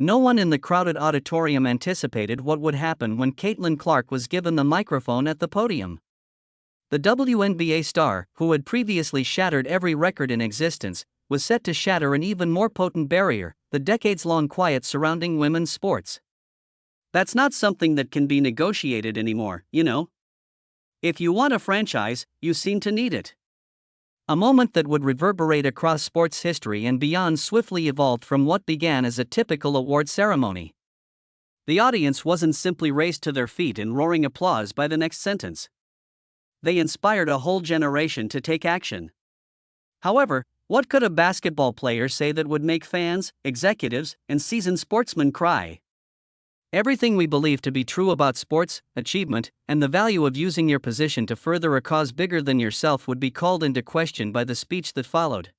No one in the crowded auditorium anticipated what would happen when Caitlin Clark was given the microphone at the podium. The WNBA star, who had previously shattered every record in existence, was set to shatter an even more potent barrier, the decades-long quiet surrounding women's sports. That's not something that can be negotiated anymore, you know. If you want a franchise, you seem to need it. A moment that would reverberate across sports history and beyond swiftly evolved from what began as a typical award ceremony. The audience wasn't simply raised to their feet in roaring applause by the next sentence. They inspired a whole generation to take action. However, what could a basketball player say that would make fans, executives, and seasoned sportsmen cry? Everything we believe to be true about sports, achievement, and the value of using your position to further a cause bigger than yourself would be called into question by the speech that followed.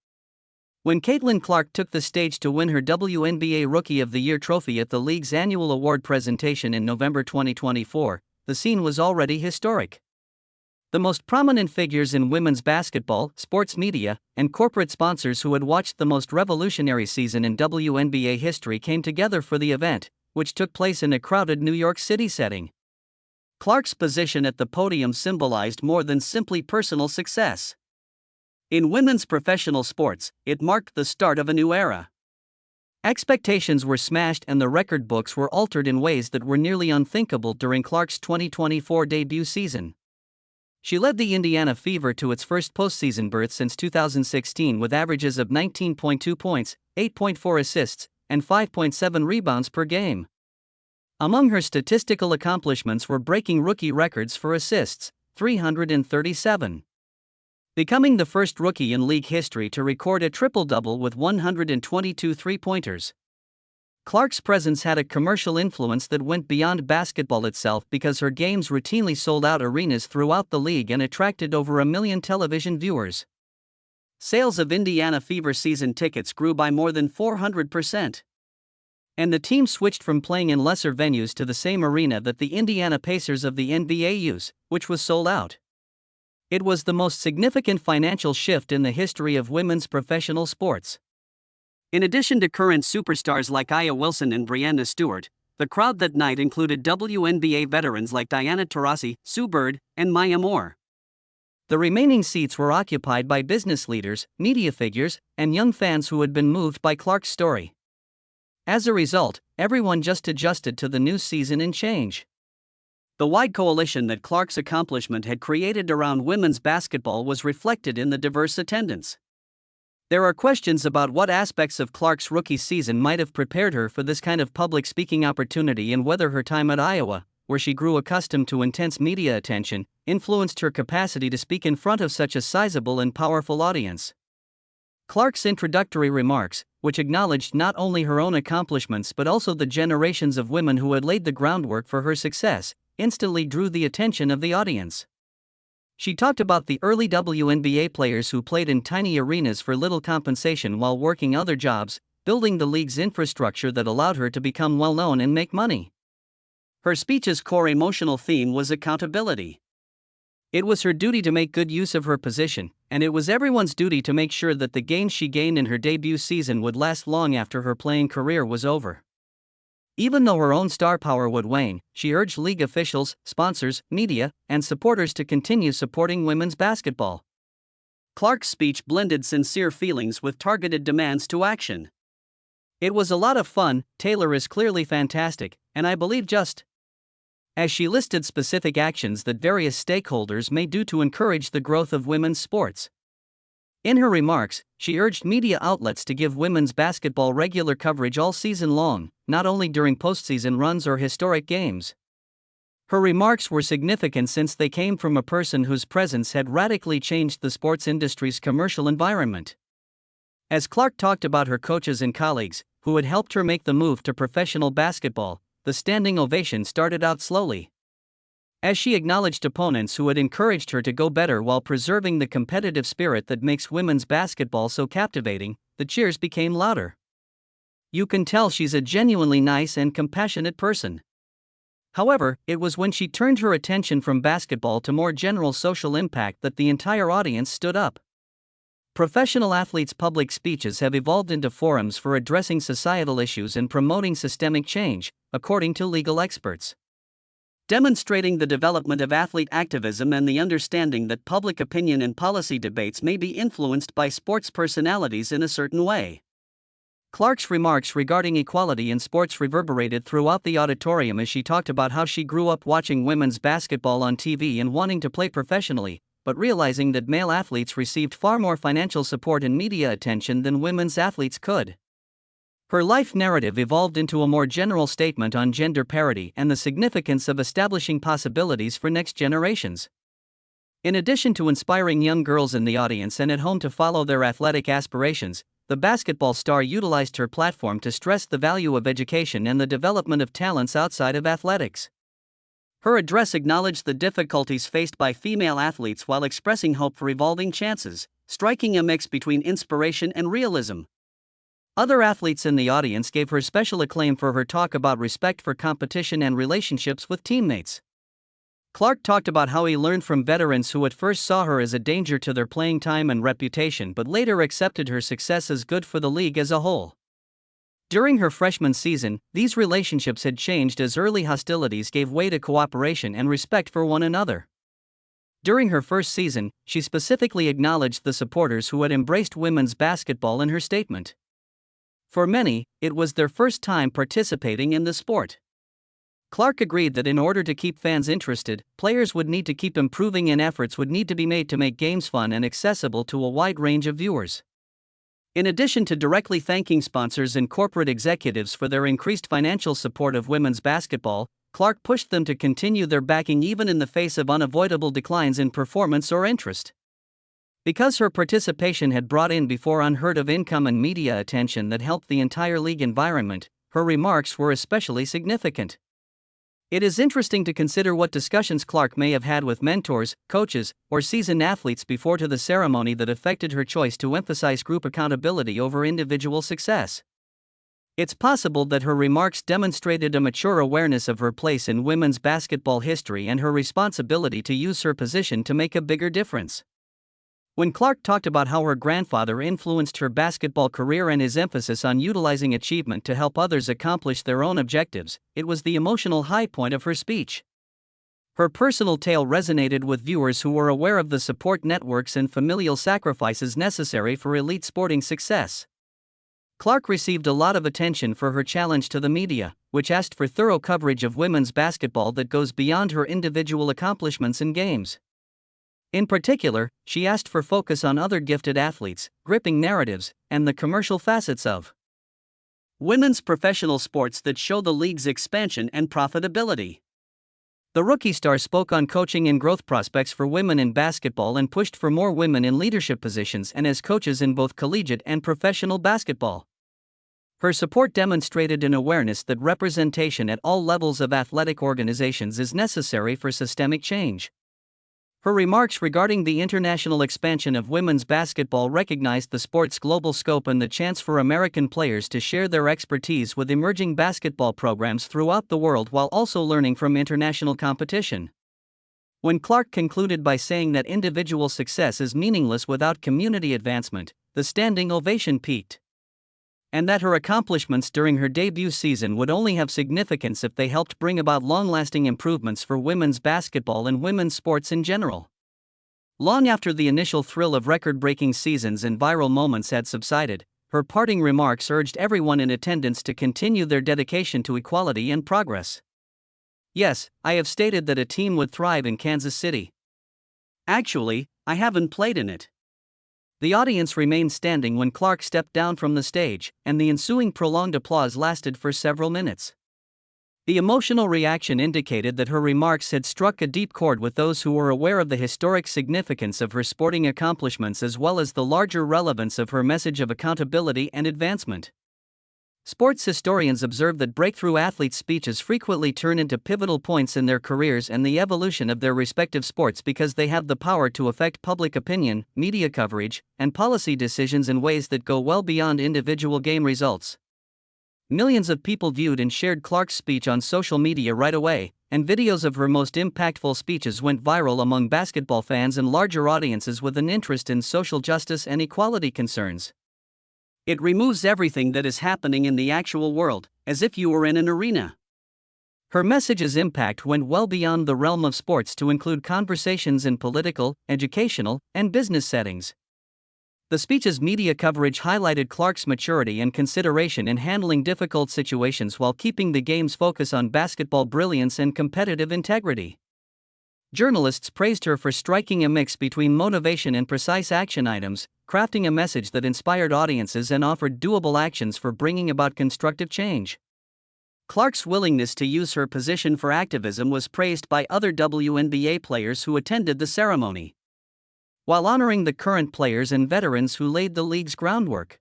When Caitlin Clark took the stage to win her WNBA Rookie of the Year trophy at the league's annual award presentation in November 2024, the scene was already historic. The most prominent figures in women's basketball, sports media, and corporate sponsors who had watched the most revolutionary season in WNBA history came together for the event, which took place in a crowded New York City setting. Clark's position at the podium symbolized more than simply personal success. In women's professional sports, it marked the start of a new era. Expectations were smashed and the record books were altered in ways that were nearly unthinkable during Clark's 2024 debut season. She led the Indiana Fever to its first postseason berth since 2016 with averages of 19.2 points, 8.4 assists, and 5.7 rebounds per game. Among her statistical accomplishments were breaking rookie records for assists, 337. Becoming the first rookie in league history to record a triple-double with 122 three-pointers. Clark's presence had a commercial influence that went beyond basketball itself because her games routinely sold out arenas throughout the league and attracted over 1 million television viewers. Sales of Indiana Fever season tickets grew by more than 400%. And the team switched from playing in lesser venues to the same arena that the Indiana Pacers of the NBA use, which was sold out. It was the most significant financial shift in the history of women's professional sports. In addition to current superstars like Aya Wilson and Breanna Stewart, the crowd that night included WNBA veterans like Diana Taurasi, Sue Bird, and Maya Moore. The remaining seats were occupied by business leaders, media figures, and young fans who had been moved by Clark's story. As a result, everyone just adjusted to the new season and change. The wide coalition that Clark's accomplishment had created around women's basketball was reflected in the diverse attendance. There are questions about what aspects of Clark's rookie season might have prepared her for this kind of public speaking opportunity and whether her time at Iowa, where she grew accustomed to intense media attention, influenced her capacity to speak in front of such a sizable and powerful audience. Clark's introductory remarks, which acknowledged not only her own accomplishments but also the generations of women who had laid the groundwork for her success, instantly drew the attention of the audience. She talked about the early WNBA players who played in tiny arenas for little compensation while working other jobs, building the league's infrastructure that allowed her to become well-known and make money. Her speech's core emotional theme was accountability. It was her duty to make good use of her position, and it was everyone's duty to make sure that the gains she gained in her debut season would last long after her playing career was over. Even though her own star power would wane, she urged league officials, sponsors, media, and supporters to continue supporting women's basketball. Clark's speech blended sincere feelings with targeted demands to action. It was a lot of fun. Taylor is clearly fantastic, and I believe just as she listed specific actions that various stakeholders may do to encourage the growth of women's sports. In her remarks, she urged media outlets to give women's basketball regular coverage all season long, not only during postseason runs or historic games. Her remarks were significant since they came from a person whose presence had radically changed the sports industry's commercial environment. As Clark talked about her coaches and colleagues, who had helped her make the move to professional basketball, the standing ovation started out slowly. As she acknowledged opponents who had encouraged her to go better while preserving the competitive spirit that makes women's basketball so captivating, the cheers became louder. You can tell she's a genuinely nice and compassionate person. However, it was when she turned her attention from basketball to more general social impact that the entire audience stood up. Professional athletes' public speeches have evolved into forums for addressing societal issues and promoting systemic change, according to legal experts. Demonstrating the development of athlete activism and the understanding that public opinion and policy debates may be influenced by sports personalities in a certain way. Clark's remarks regarding equality in sports reverberated throughout the auditorium as she talked about how she grew up watching women's basketball on TV and wanting to play professionally, but realizing that male athletes received far more financial support and media attention than women's athletes could. Her life narrative evolved into a more general statement on gender parity and the significance of establishing possibilities for next generations. In addition to inspiring young girls in the audience and at home to follow their athletic aspirations, the basketball star utilized her platform to stress the value of education and the development of talents outside of athletics. Her address acknowledged the difficulties faced by female athletes while expressing hope for evolving chances, striking a mix between inspiration and realism. Other athletes in the audience gave her special acclaim for her talk about respect for competition and relationships with teammates. Clark talked about how he learned from veterans who at first saw her as a danger to their playing time and reputation but later accepted her success as good for the league as a whole. During her freshman season, these relationships had changed as early hostilities gave way to cooperation and respect for one another. During her first season, she specifically acknowledged the supporters who had embraced women's basketball in her statement. For many, it was their first time participating in the sport. Clark agreed that in order to keep fans interested, players would need to keep improving and efforts would need to be made to make games fun and accessible to a wide range of viewers. In addition to directly thanking sponsors and corporate executives for their increased financial support of women's basketball, Clark pushed them to continue their backing even in the face of unavoidable declines in performance or interest. Because her participation had brought in before unheard of income and media attention that helped the entire league environment, her remarks were especially significant. It is interesting to consider what discussions Clark may have had with mentors, coaches, or seasoned athletes before to the ceremony that affected her choice to emphasize group accountability over individual success. It's possible that her remarks demonstrated a mature awareness of her place in women's basketball history and her responsibility to use her position to make a bigger difference. When Clark talked about how her grandfather influenced her basketball career and his emphasis on utilizing achievement to help others accomplish their own objectives, it was the emotional high point of her speech. Her personal tale resonated with viewers who were aware of the support networks and familial sacrifices necessary for elite sporting success. Clark received a lot of attention for her challenge to the media, which asked for thorough coverage of women's basketball that goes beyond her individual accomplishments in games. In particular, she asked for focus on other gifted athletes, gripping narratives, and the commercial facets of women's professional sports that show the league's expansion and profitability. The rookie star spoke on coaching and growth prospects for women in basketball and pushed for more women in leadership positions and as coaches in both collegiate and professional basketball. Her support demonstrated an awareness that representation at all levels of athletic organizations is necessary for systemic change. Her remarks regarding the international expansion of women's basketball recognized the sport's global scope and the chance for American players to share their expertise with emerging basketball programs throughout the world while also learning from international competition. When Clark concluded by saying that individual success is meaningless without community advancement, the standing ovation peaked. And that her accomplishments during her debut season would only have significance if they helped bring about long-lasting improvements for women's basketball and women's sports in general. Long after the initial thrill of record-breaking seasons and viral moments had subsided, her parting remarks urged everyone in attendance to continue their dedication to equality and progress. Yes, I have stated that a team would thrive in Kansas City. Actually, I haven't played in it. The audience remained standing when Clark stepped down from the stage, and the ensuing prolonged applause lasted for several minutes. The emotional reaction indicated that her remarks had struck a deep chord with those who were aware of the historic significance of her sporting accomplishments as well as the larger relevance of her message of accountability and advancement. Sports historians observe that breakthrough athletes' speeches frequently turn into pivotal points in their careers and the evolution of their respective sports because they have the power to affect public opinion, media coverage, and policy decisions in ways that go well beyond individual game results. Millions of people viewed and shared Clark's speech on social media right away, and videos of her most impactful speeches went viral among basketball fans and larger audiences with an interest in social justice and equality concerns. It removes everything that is happening in the actual world, as if you were in an arena. Her message's impact went well beyond the realm of sports to include conversations in political, educational, and business settings. The speech's media coverage highlighted Clark's maturity and consideration in handling difficult situations while keeping the game's focus on basketball brilliance and competitive integrity. Journalists praised her for striking a mix between motivation and precise action items, crafting a message that inspired audiences and offered doable actions for bringing about constructive change. Clark's willingness to use her position for activism was praised by other WNBA players who attended the ceremony, while honoring the current players and veterans who laid the league's groundwork.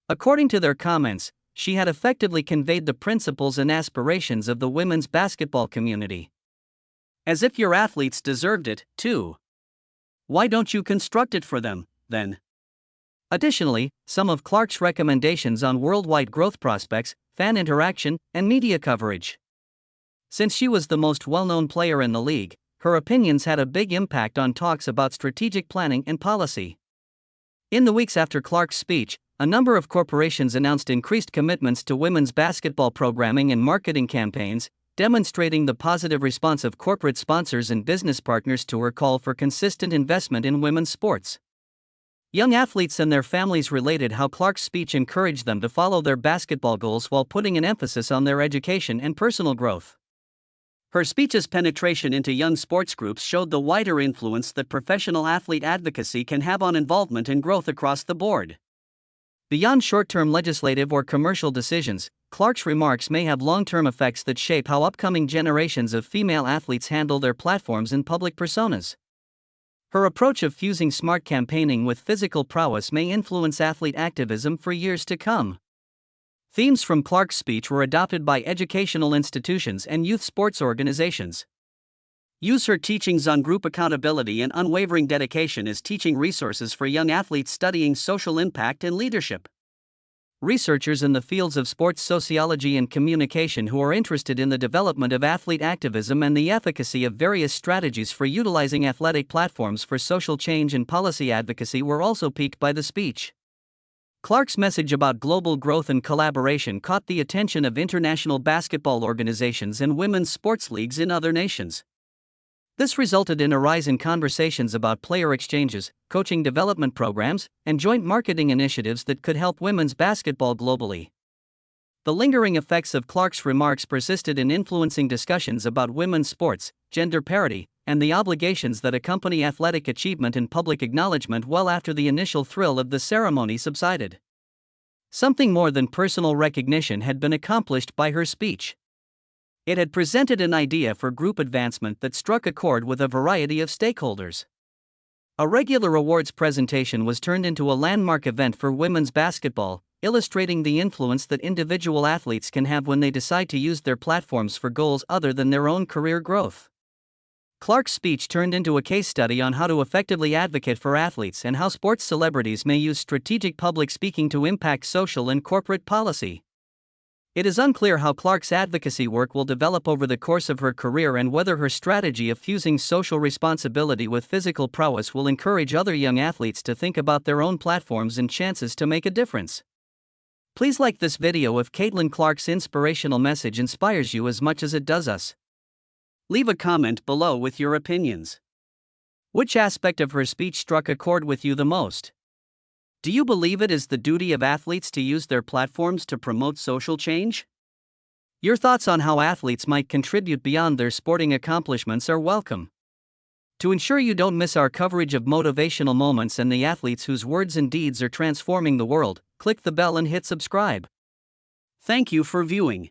According to their comments, she had effectively conveyed the principles and aspirations of the women's basketball community. As if your athletes deserved it, too. Why don't you construct it for them, then? Additionally, some of Clark's recommendations on worldwide growth prospects, fan interaction, and media coverage. Since she was the most well-known player in the league, her opinions had a big impact on talks about strategic planning and policy. In the weeks after Clark's speech, a number of corporations announced increased commitments to women's basketball programming and marketing campaigns, demonstrating the positive response of corporate sponsors and business partners to her call for consistent investment in women's sports. Young athletes and their families related how Clark's speech encouraged them to follow their basketball goals while putting an emphasis on their education and personal growth. Her speech's penetration into young sports groups showed the wider influence that professional athlete advocacy can have on involvement and growth across the board. Beyond short-term legislative or commercial decisions, Clark's remarks may have long-term effects that shape how upcoming generations of female athletes handle their platforms and public personas. Her approach of fusing smart campaigning with physical prowess may influence athlete activism for years to come. Themes from Clark's speech were adopted by educational institutions and youth sports organizations. Use her teachings on group accountability and unwavering dedication as teaching resources for young athletes studying social impact and leadership. Researchers in the fields of sports sociology and communication who are interested in the development of athlete activism and the efficacy of various strategies for utilizing athletic platforms for social change and policy advocacy were also piqued by the speech. Clark's message about global growth and collaboration caught the attention of international basketball organizations and women's sports leagues in other nations. This resulted in a rise in conversations about player exchanges, coaching development programs, and joint marketing initiatives that could help women's basketball globally. The lingering effects of Clark's remarks persisted in influencing discussions about women's sports, gender parity, and the obligations that accompany athletic achievement and public acknowledgement well after the initial thrill of the ceremony subsided. Something more than personal recognition had been accomplished by her speech. It had presented an idea for group advancement that struck a chord with a variety of stakeholders. A regular awards presentation was turned into a landmark event for women's basketball, illustrating the influence that individual athletes can have when they decide to use their platforms for goals other than their own career growth. Clark's speech turned into a case study on how to effectively advocate for athletes and how sports celebrities may use strategic public speaking to impact social and corporate policy. It is unclear how Clark's advocacy work will develop over the course of her career and whether her strategy of fusing social responsibility with physical prowess will encourage other young athletes to think about their own platforms and chances to make a difference. Please like this video if Caitlin Clark's inspirational message inspires you as much as it does us. Leave a comment below with your opinions. Which aspect of her speech struck a chord with you the most? Do you believe it is the duty of athletes to use their platforms to promote social change? Your thoughts on how athletes might contribute beyond their sporting accomplishments are welcome. To ensure you don't miss our coverage of motivational moments and the athletes whose words and deeds are transforming the world, click the bell and hit subscribe. Thank you for viewing.